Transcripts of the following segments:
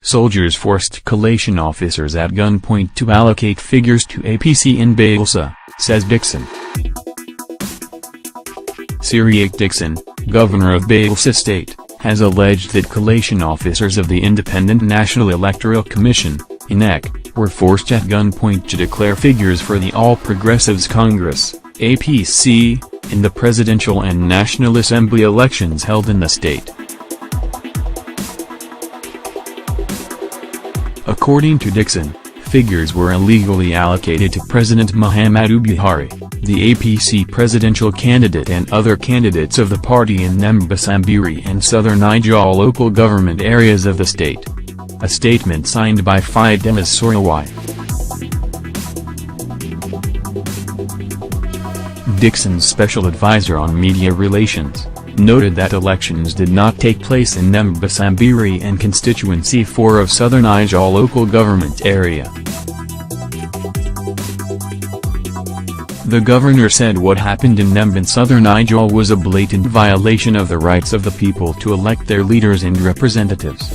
Soldiers forced collation officers at gunpoint to allocate figures to APC in Bayelsa, says Dickson. Dickson, governor of Bayelsa State, has alleged that collation officers of the Independent National Electoral Commission, INEC, were forced at gunpoint to declare figures for the All Progressives Congress, APC, in the presidential and National Assembly elections held in the state. According to Dickson, figures were illegally allocated to President Muhammadu Buhari, the APC presidential candidate, and other candidates of the party in Nembe and Southern Ijaw local government areas of the state. A statement signed by Fidelis Sorawai. Dickson's special advisor on media relations noted that elections did not take place in Nembe and Constituency 4 of Southern Ijaw local government area. The governor said what happened in Nembe and Southern Ijaw was a blatant violation of the rights of the people to elect their leaders and representatives.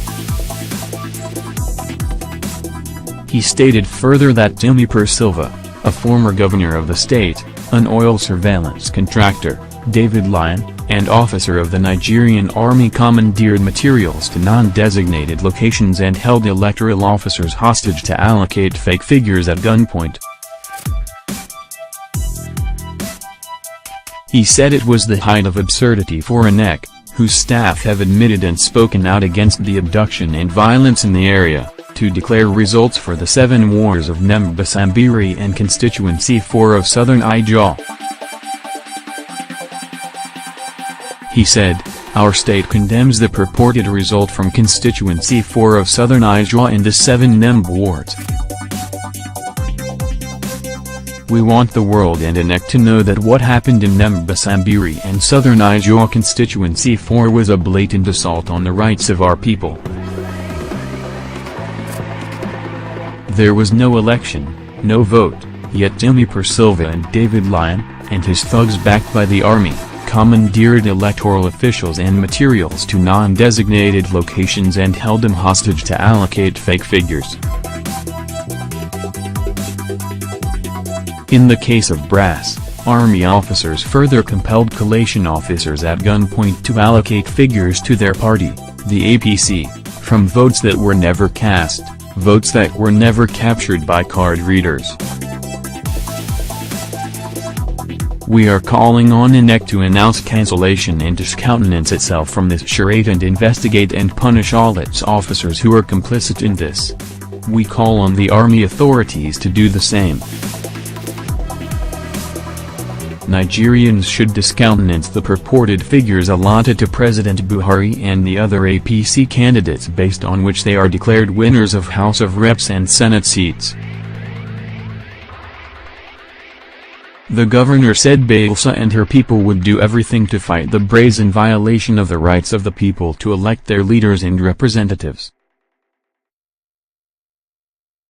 He stated further that Nembe Silva, a former governor of the state, an oil surveillance contractor, David Lyon, and officer of the Nigerian Army commandeered materials to non-designated locations and held electoral officers hostage to allocate fake figures at gunpoint. He said it was the height of absurdity for INEC, whose staff have admitted and spoken out against the abduction and violence in the area, to declare results for the 7 wards of Nembe and Constituency 4 of Southern Ijaw. He said, "Our state condemns the purported result from Constituency 4 of Southern Ijaw in the 7 Nembe wards. We want the world and INEC to know that what happened in Nembe and Southern Ijaw Constituency 4 was a blatant assault on the rights of our people. There was no election, no vote, yet Nembe Silva and David Lyon, and his thugs backed by the army, commandeered electoral officials and materials to non-designated locations and held them hostage to allocate fake figures." In the case of Brass, Army officers further compelled collation officers at gunpoint to allocate figures to their party, the APC, from votes that were never cast, votes that were never captured by card readers. "We are calling on INEC to announce cancellation and discountenance itself from this charade and investigate and punish all its officers who are complicit in this. We call on the Army authorities to do the same. Nigerians should discountenance the purported figures allotted to President Buhari and the other APC candidates based on which they are declared winners of House of Reps and Senate seats." The governor said Bayelsa and her people would do everything to fight the brazen violation of the rights of the people to elect their leaders and representatives.